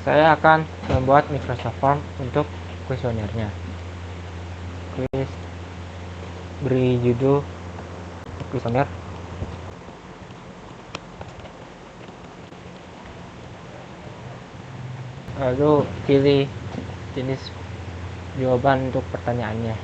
Saya akan membuat Microsoft Form untuk kuesionernya. Kuis beri judul kuesioner. Lalu pilih jenis jawaban untuk pertanyaannya.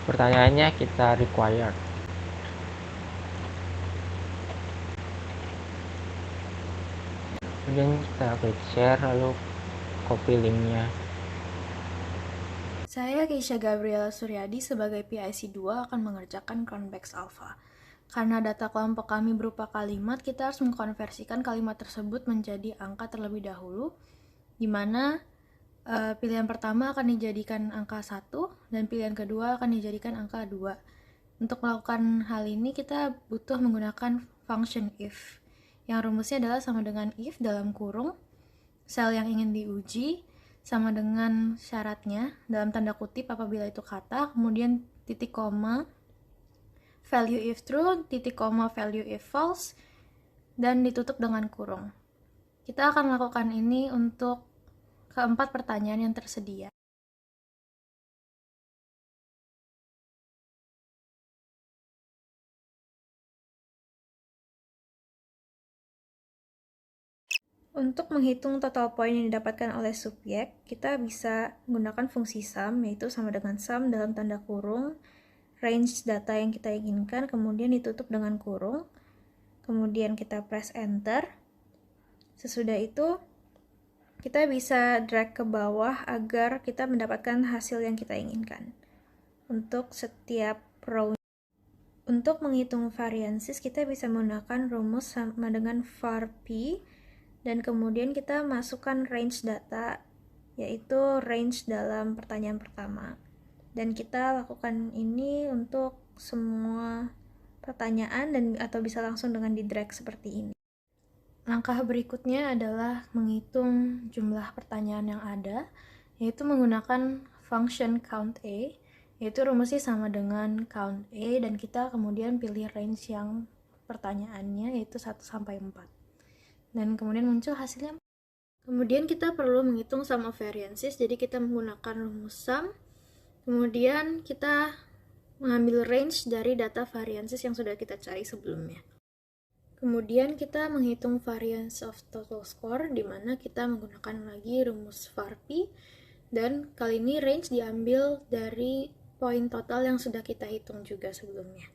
Pertanyaannya kita required. Kemudian kita klik share, lalu copy linknya. Saya Keisha Gabriela Suryadi sebagai PIC 2 akan mengerjakan Cronbach's Alpha. Karena data kelompok kami berupa kalimat, kita harus mengkonversikan kalimat tersebut menjadi angka terlebih dahulu, di mana pilihan pertama akan dijadikan angka 1 dan pilihan kedua akan dijadikan angka 2. Untuk melakukan hal ini kita butuh menggunakan function if, yang rumusnya adalah sama dengan if dalam kurung sel yang ingin diuji sama dengan syaratnya dalam tanda kutip apabila itu kata, kemudian titik koma value if true, titik koma value if false, dan ditutup dengan kurung. Kita akan melakukan ini untuk keempat pertanyaan yang tersedia. Untuk menghitung total poin yang didapatkan oleh subjek, kita bisa menggunakan fungsi sum, yaitu sama dengan sum dalam tanda kurung, range data yang kita inginkan, kemudian ditutup dengan kurung, kemudian kita press enter. Sesudah itu, kita bisa drag ke bawah agar kita mendapatkan hasil yang kita inginkan. Untuk setiap row, untuk menghitung variances, kita bisa menggunakan rumus sama dengan var p, dan kemudian kita masukkan range data, yaitu range dalam pertanyaan pertama. Dan kita lakukan ini untuk semua pertanyaan dan atau bisa langsung dengan di drag seperti ini. Langkah berikutnya adalah menghitung jumlah pertanyaan yang ada, yaitu menggunakan function count a, yaitu rumusnya sama dengan count a, dan kita kemudian pilih range yang pertanyaannya, yaitu 1-4. Dan kemudian muncul hasilnya. Kemudian kita perlu menghitung sum of variances, jadi kita menggunakan rumus sum, kemudian kita mengambil range dari data variances yang sudah kita cari sebelumnya. Kemudian kita menghitung variance of total score, di mana kita menggunakan lagi rumus var p, dan kali ini range diambil dari poin total yang sudah kita hitung juga sebelumnya.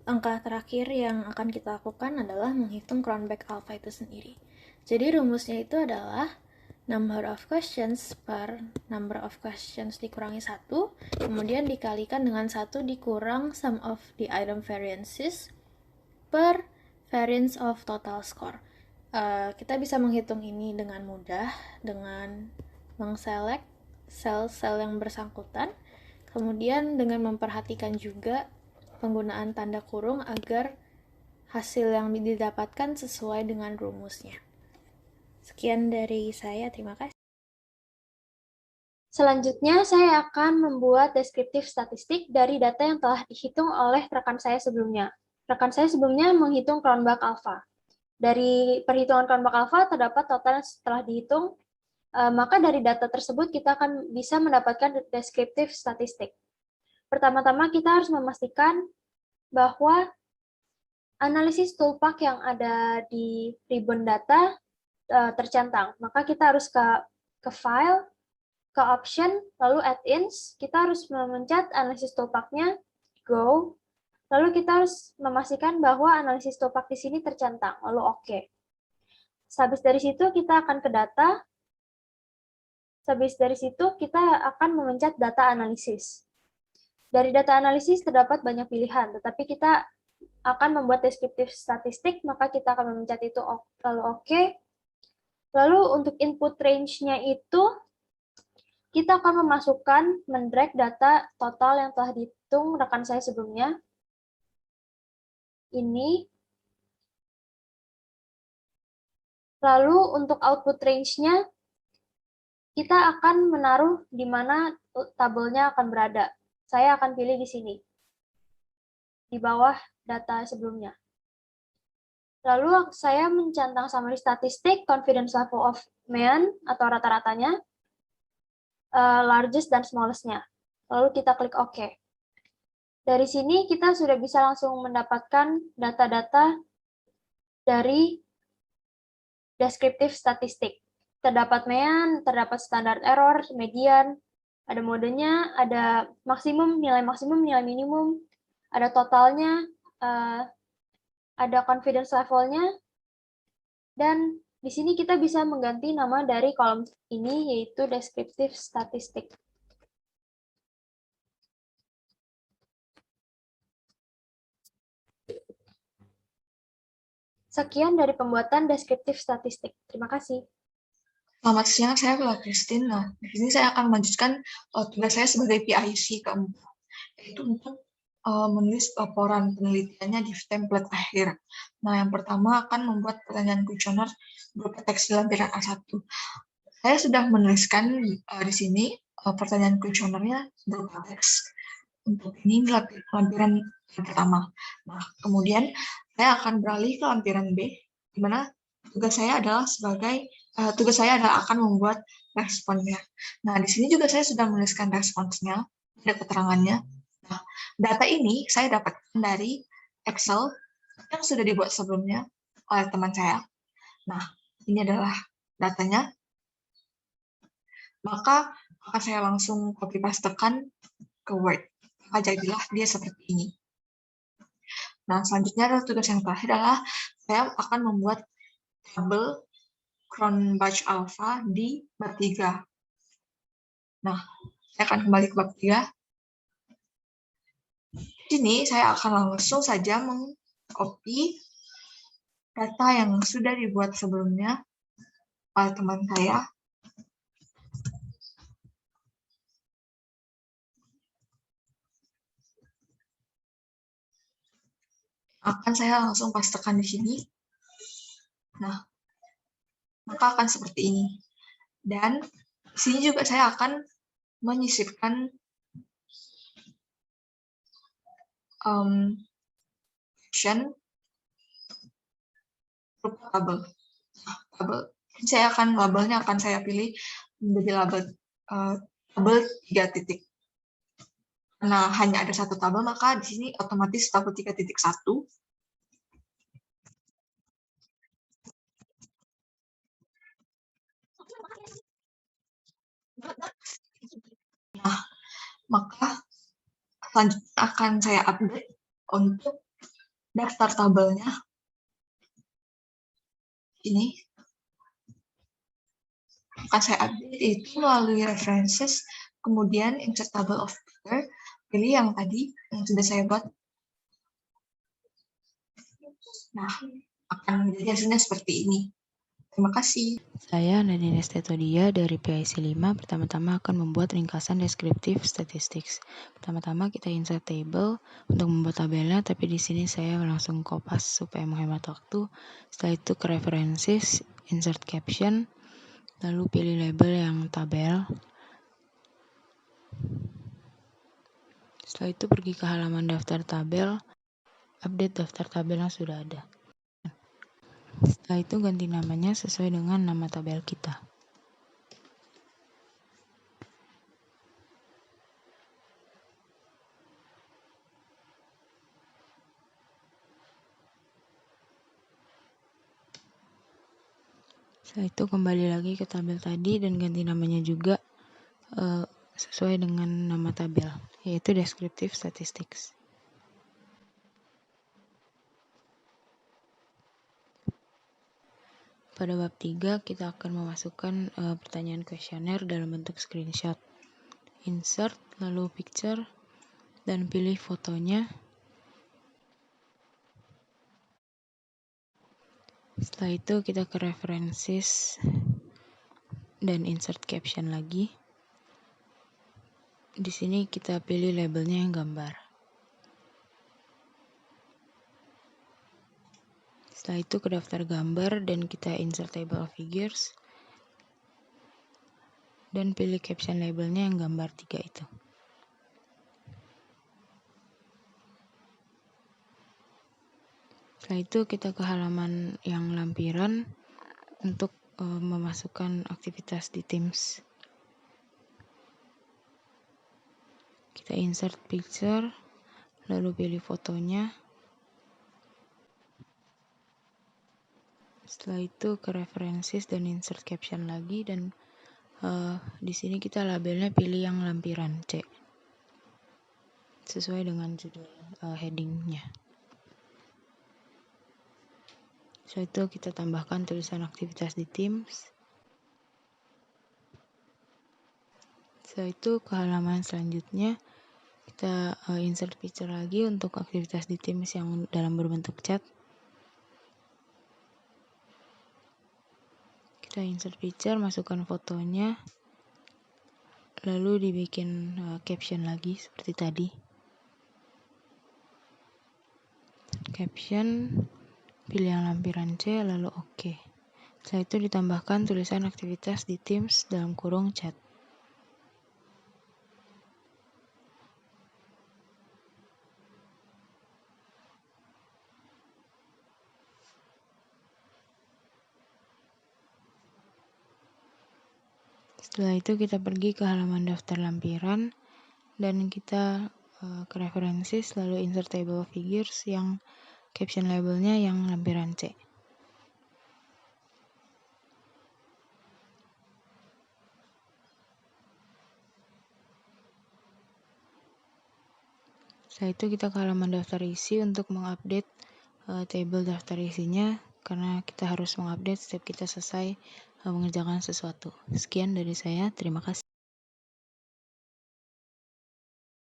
Langkah terakhir yang akan kita lakukan adalah menghitung Cronbach alpha itu sendiri. Jadi rumusnya itu adalah number of questions per number of questions dikurangi 1, kemudian dikalikan dengan 1 dikurang sum of the item variances per variance of total score. Kita bisa menghitung ini dengan mudah dengan mengselect sel-sel yang bersangkutan, kemudian dengan memperhatikan juga penggunaan tanda kurung agar hasil yang didapatkan sesuai dengan rumusnya. Sekian dari saya, terima kasih. Selanjutnya, saya akan membuat deskriptif statistik dari data yang telah dihitung oleh rekan saya sebelumnya. Rekan saya sebelumnya menghitung Cronbach alpha. Dari perhitungan Cronbach alpha terdapat total yang setelah dihitung, maka dari data tersebut kita akan bisa mendapatkan deskriptif statistik. Pertama-tama kita harus memastikan bahwa analisis toolpath yang ada di ribbon data tercentang. Maka kita harus ke file, ke option, lalu add-ins, kita harus memencet analisis toolpath-nya, go, lalu kita harus memastikan bahwa analisis toolpath di sini tercentang, lalu oke. Habis dari situ kita akan ke data, habis dari situ kita akan memencet data analisis. Dari data analisis terdapat banyak pilihan, tetapi kita akan membuat deskriptif statistik, maka kita akan memencet itu lalu oke. Lalu untuk input range-nya itu, kita akan memasukkan, mendrag data total yang telah dihitung rekan saya sebelumnya. Ini. Lalu untuk output range-nya, kita akan menaruh di mana tabelnya akan berada. Saya akan pilih di sini, di bawah data sebelumnya. Lalu saya mencentang summary statistik, confidence level of mean atau rata-ratanya, largest dan smallest-nya. Lalu kita klik OK. Dari sini kita sudah bisa langsung mendapatkan data-data dari deskriptif statistik. Terdapat mean, terdapat standard error, median, ada modenya, ada maksimum, nilai minimum, ada totalnya, ada confidence levelnya, dan di sini kita bisa mengganti nama dari kolom ini, yaitu deskriptif statistik. Sekian dari pembuatan deskriptif statistik. Terima kasih. Selamat siang, saya Bella Christine. Nah, di sini saya akan melanjutkan tugas saya sebagai PIC keempat, yaitu untuk menulis laporan penelitiannya di template akhir. Nah, yang pertama akan membuat pertanyaan kuesioner berupa teks lampiran A1. Saya sudah menuliskan di sini pertanyaan kuesionernya berupa teks. Untuk ini lampiran pertama. Nah, kemudian saya akan beralih ke lampiran B, di mana tugas saya adalah akan membuat responnya. Nah, di sini juga saya sudah menuliskan responsnya, ada keterangannya. Nah, data ini saya dapatkan dari Excel yang sudah dibuat sebelumnya oleh teman saya. Nah, ini adalah datanya. Maka akan saya langsung copy pastekan ke Word. Maka jadilah dia seperti ini. Nah, selanjutnya adalah tugas yang terakhir adalah saya akan membuat tabel Cronbach alpha di bab 3. Nah, saya akan kembali ke bab 3. Di sini saya akan langsung saja mengcopy data yang sudah dibuat sebelumnya oleh teman saya. Akan saya langsung pastekan di sini. Nah, maka akan seperti ini. Dan di sini juga saya akan menyisipkan action berupa tabel. Saya akan labelnya akan saya pilih menjadi label tabel 3 titik. Nah, hanya ada satu tabel, maka di sini otomatis tabel 3.1. Nah, maka selanjutnya akan saya update untuk daftar tabelnya. Ini akan saya update itu melalui references, kemudian insert table of figure, pilih yang tadi yang sudah saya buat. Nah, akan menjadi hasilnya seperti ini. Terima kasih. Saya Nadine Estetodia dari PIC 5. Pertama-tama akan membuat ringkasan deskriptif statistics. Pertama-tama kita insert table untuk membuat tabelnya, tapi di sini saya langsung kopas supaya menghemat waktu. Setelah itu ke references, insert caption, lalu pilih label yang tabel. Setelah itu pergi ke halaman daftar tabel, update daftar tabel yang sudah ada. Setelah itu ganti namanya sesuai dengan nama tabel kita. Setelah itu kembali lagi ke tabel tadi dan ganti namanya juga sesuai dengan nama tabel, yaitu descriptive statistics. Pada bab 3 kita akan memasukkan pertanyaan kuesioner dalam bentuk screenshot. Insert, lalu picture, dan pilih fotonya. Setelah itu kita ke references dan insert caption lagi. Di sini kita pilih labelnya yang gambar. Setelah itu ke daftar gambar dan kita insert table of figures. Dan pilih caption labelnya yang gambar 3 itu. Setelah itu kita ke halaman yang lampiran untuk memasukkan aktivitas di Teams. Kita insert picture, lalu pilih fotonya. Setelah itu ke references dan insert caption lagi, dan di sini kita labelnya pilih yang lampiran C sesuai dengan judul headingnya. Setelah itu kita tambahkan tulisan aktivitas di Teams. Setelah itu ke halaman selanjutnya kita insert picture lagi untuk aktivitas di Teams yang dalam berbentuk chat. Kita insert picture, masukkan fotonya, lalu dibikin caption lagi seperti tadi. Caption, pilih yang lampiran C, lalu OK. Setelah itu ditambahkan tulisan aktivitas di Teams dalam kurung chat. Setelah itu kita pergi ke halaman daftar lampiran dan kita ke references, lalu insert table of figures yang caption labelnya yang lampiran C. Setelah itu kita ke halaman daftar isi untuk mengupdate table daftar isinya, karena kita harus mengupdate setiap kita selesai mengerjakan sesuatu. Sekian dari saya, terima kasih.